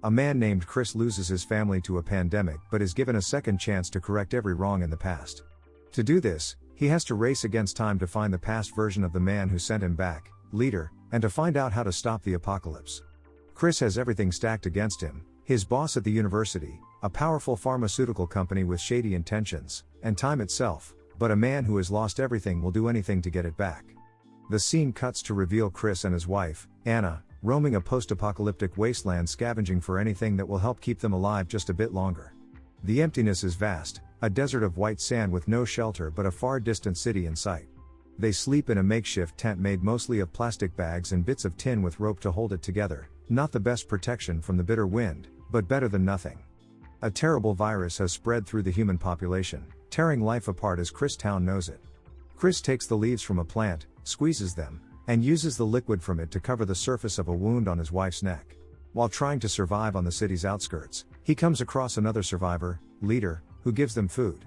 A man named Chris loses his family to a pandemic but is given a second chance to correct every wrong in the past. To do this, he has to race against time to find the past version of the man who sent him back, Leader, and to find out how to stop the apocalypse. Chris has everything stacked against him: his boss at the university, a powerful pharmaceutical company with shady intentions, and time itself, but a man who has lost everything will do anything to get it back. The scene cuts to reveal Chris and his wife, Anna, roaming a post-apocalyptic wasteland scavenging for anything that will help keep them alive just a bit longer. The emptiness is vast, a desert of white sand with no shelter but a far distant city in sight. They sleep in a makeshift tent made mostly of plastic bags and bits of tin with rope to hold it together, not the best protection from the bitter wind, but better than nothing. A terrible virus has spread through the human population, tearing life apart as Chris Town knows it. Chris takes the leaves from a plant, squeezes them, and uses the liquid from it to cover the surface of a wound on his wife's neck. While trying to survive on the city's outskirts, he comes across another survivor, Leader, who gives them food.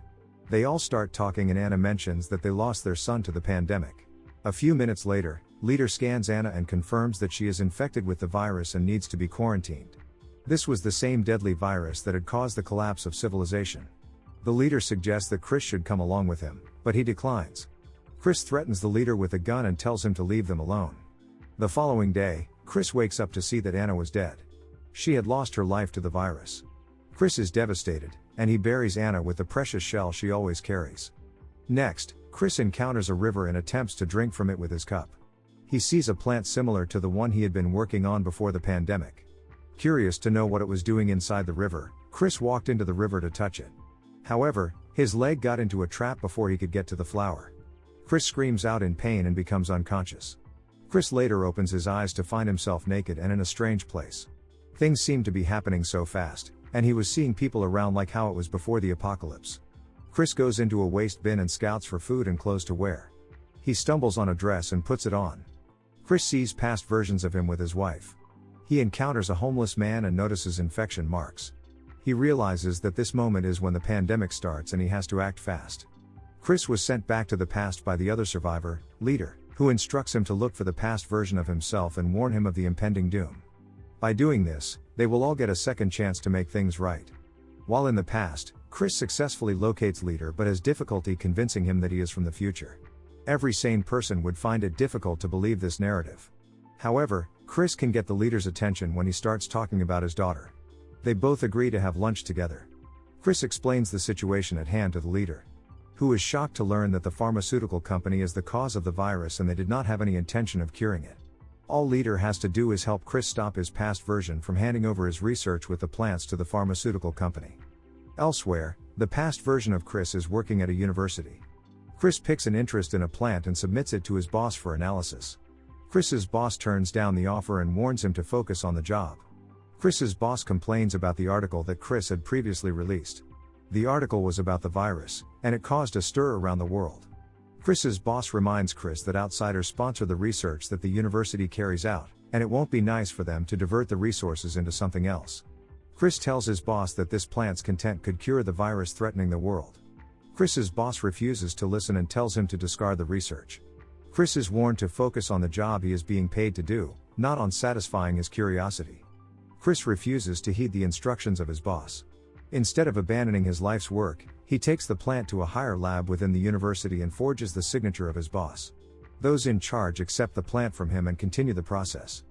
They all start talking and Anna mentions that they lost their son to the pandemic. A few minutes later, Leader scans Anna and confirms that she is infected with the virus and needs to be quarantined. This was the same deadly virus that had caused the collapse of civilization. The Leader suggests that Chris should come along with him, but he declines. Chris threatens the Leader with a gun and tells him to leave them alone. The following day, Chris wakes up to see that Anna was dead. She had lost her life to the virus. Chris is devastated, and he buries Anna with the precious shell she always carries. Next, Chris encounters a river and attempts to drink from it with his cup. He sees a plant similar to the one he had been working on before the pandemic. Curious to know what it was doing inside the river, Chris walked into the river to touch it. However, his leg got into a trap before he could get to the flower. Chris screams out in pain and becomes unconscious. Chris later opens his eyes to find himself naked and in a strange place. Things seemed to be happening so fast, and he was seeing people around like how it was before the apocalypse. Chris goes into a waste bin and scouts for food and clothes to wear. He stumbles on a dress and puts it on. Chris sees past versions of him with his wife. He encounters a homeless man and notices infection marks. He realizes that this moment is when the pandemic starts and he has to act fast. Chris was sent back to the past by the other survivor, Leader, who instructs him to look for the past version of himself and warn him of the impending doom. By doing this, they will all get a second chance to make things right. While in the past, Chris successfully locates Leader but has difficulty convincing him that he is from the future. Every sane person would find it difficult to believe this narrative. However, Chris can get the Leader's attention when he starts talking about his daughter. They both agree to have lunch together. Chris explains the situation at hand to the Leader, who is shocked to learn that the pharmaceutical company is the cause of the virus and they did not have any intention of curing it. All Leader has to do is help Chris stop his past version from handing over his research with the plants to the pharmaceutical company. Elsewhere, the past version of Chris is working at a university. Chris picks an interest in a plant and submits it to his boss for analysis. Chris's boss turns down the offer and warns him to focus on the job. Chris's boss complains about the article that Chris had previously released. The article was about the virus, and it caused a stir around the world. Chris's boss reminds Chris that outsiders sponsor the research that the university carries out, and it won't be nice for them to divert the resources into something else. Chris tells his boss that this plant's content could cure the virus threatening the world. Chris's boss refuses to listen and tells him to discard the research. Chris is warned to focus on the job he is being paid to do, not on satisfying his curiosity. Chris refuses to heed the instructions of his boss. Instead of abandoning his life's work, he takes the plant to a higher lab within the university and forges the signature of his boss. Those in charge accept the plant from him and continue the process.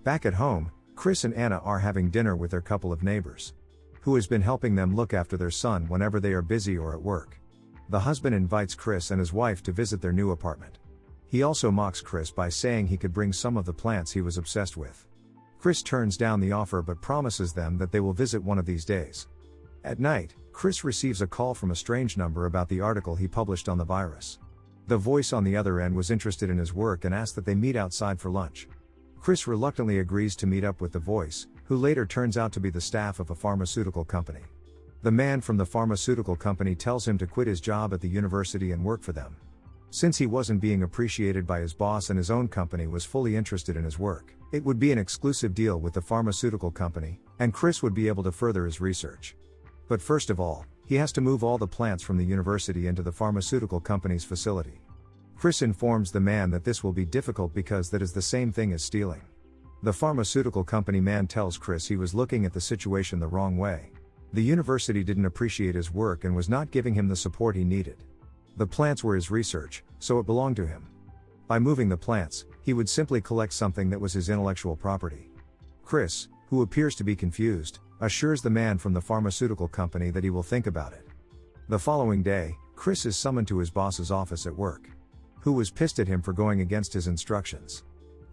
Back at home, Chris and Anna are having dinner with their couple of neighbors, who has been helping them look after their son whenever they are busy or at work. The husband invites Chris and his wife to visit their new apartment. He also mocks Chris by saying he could bring some of the plants he was obsessed with. Chris turns down the offer but promises them that they will visit one of these days. At night, Chris receives a call from a strange number about the article he published on the virus. The voice on the other end was interested in his work and asked that they meet outside for lunch. Chris reluctantly agrees to meet up with the voice, who later turns out to be the staff of a pharmaceutical company. The man from the pharmaceutical company tells him to quit his job at the university and work for them. Since he wasn't being appreciated by his boss and his own company was fully interested in his work, it would be an exclusive deal with the pharmaceutical company, and Chris would be able to further his research. But first of all, he has to move all the plants from the university into the pharmaceutical company's facility. Chris informs the man that this will be difficult because that is the same thing as stealing. The pharmaceutical company man tells Chris he was looking at the situation the wrong way. The university didn't appreciate his work and was not giving him the support he needed. The plants were his research, so it belonged to him. By moving the plants, he would simply collect something that was his intellectual property. Chris, who appears to be confused, assures the man from the pharmaceutical company that he will think about it. The following day, Chris is summoned to his boss's office at work, who was pissed at him for going against his instructions.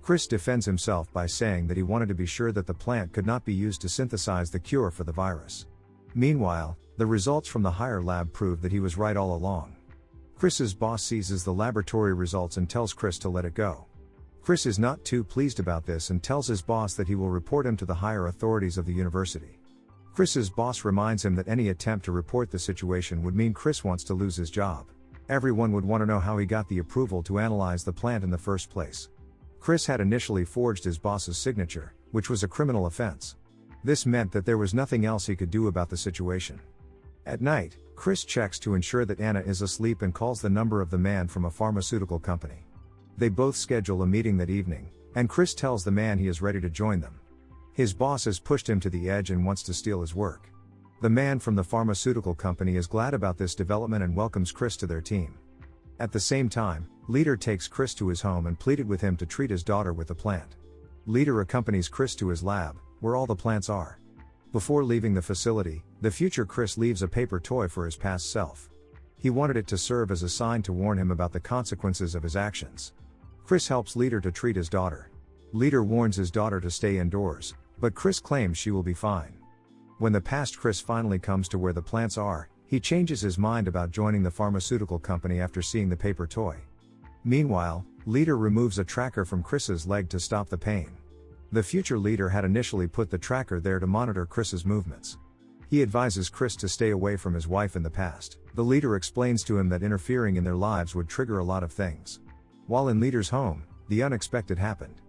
Chris defends himself by saying that he wanted to be sure that the plant could not be used to synthesize the cure for the virus. Meanwhile, the results from the higher lab prove that he was right all along. Chris's boss seizes the laboratory results and tells Chris to let it go. Chris is not too pleased about this and tells his boss that he will report him to the higher authorities of the university. Chris's boss reminds him that any attempt to report the situation would mean Chris wants to lose his job. Everyone would want to know how he got the approval to analyze the plant in the first place. Chris had initially forged his boss's signature, which was a criminal offense. This meant that there was nothing else he could do about the situation. At night, Chris checks to ensure that Anna is asleep and calls the number of the man from a pharmaceutical company. They both schedule a meeting that evening, and Chris tells the man he is ready to join them. His boss has pushed him to the edge and wants to steal his work. The man from the pharmaceutical company is glad about this development and welcomes Chris to their team. At the same time, Leader takes Chris to his home and pleaded with him to treat his daughter with the plant. Leader accompanies Chris to his lab, where all the plants are. Before leaving the facility, the future Chris leaves a paper toy for his past self. He wanted it to serve as a sign to warn him about the consequences of his actions. Chris helps Leader to treat his daughter. Leader warns his daughter to stay indoors, but Chris claims she will be fine. When the past Chris finally comes to where the plants are, he changes his mind about joining the pharmaceutical company after seeing the paper toy. Meanwhile, Leader removes a tracker from Chris's leg to stop the pain. The future Leader had initially put the tracker there to monitor Chris's movements. He advises Chris to stay away from his wife in the past. The Leader explains to him that interfering in their lives would trigger a lot of things. While in Leader's home, the unexpected happened.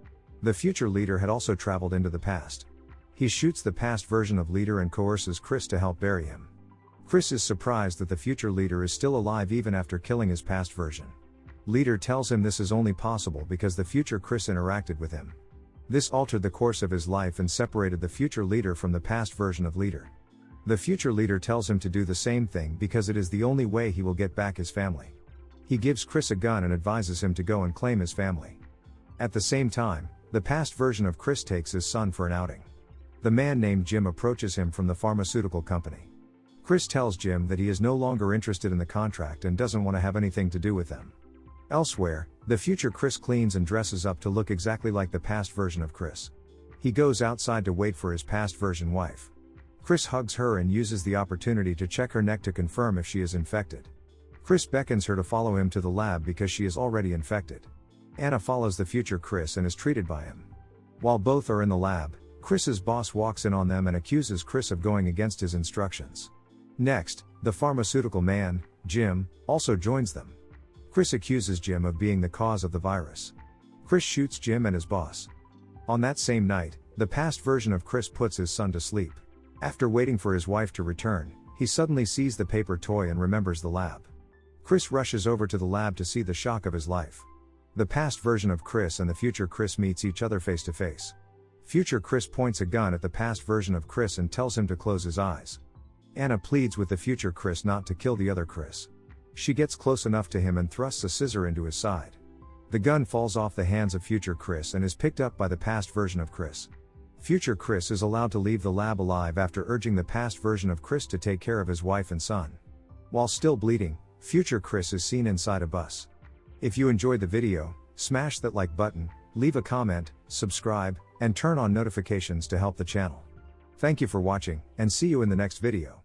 The future Leader had also traveled into the past. He shoots the past version of Leader and coerces Chris to help bury him. Chris is surprised that the future Leader is still alive even after killing his past version. Leader tells him this is only possible because the future Chris interacted with him. This altered the course of his life and separated the future Leader from the past version of Leader. The future Leader tells him to do the same thing because it is the only way he will get back his family. He gives Chris a gun and advises him to go and claim his family. At the same time, the past version of Chris takes his son for an outing. The man named Jim approaches him from the pharmaceutical company. Chris tells Jim that he is no longer interested in the contract and doesn't want to have anything to do with them. Elsewhere, the future Chris cleans and dresses up to look exactly like the past version of Chris. He goes outside to wait for his past version wife. Chris hugs her and uses the opportunity to check her neck to confirm if she is infected. Chris beckons her to follow him to the lab because she is already infected. Anna follows the future Chris and is treated by him. While both are in the lab, Chris's boss walks in on them and accuses Chris of going against his instructions. Next, the pharmaceutical man, Jim, also joins them. Chris accuses Jim of being the cause of the virus. Chris shoots Jim and his boss. On that same night, the past version of Chris puts his son to sleep. After waiting for his wife to return, he suddenly sees the paper toy and remembers the lab. Chris rushes over to the lab to see the shock of his life. The past version of Chris and the future Chris meets each other face to face. Future Chris points a gun at the past version of Chris and tells him to close his eyes. Anna pleads with the future Chris not to kill the other Chris. She gets close enough to him and thrusts a scissor into his side. The gun falls off the hands of future Chris and is picked up by the past version of Chris. Future Chris is allowed to leave the lab alive after urging the past version of Chris to take care of his wife and son. While still bleeding, future Chris is seen inside a bus. If you enjoyed the video, smash that like button, leave a comment, subscribe, and turn on notifications to help the channel. Thank you for watching, and see you in the next video.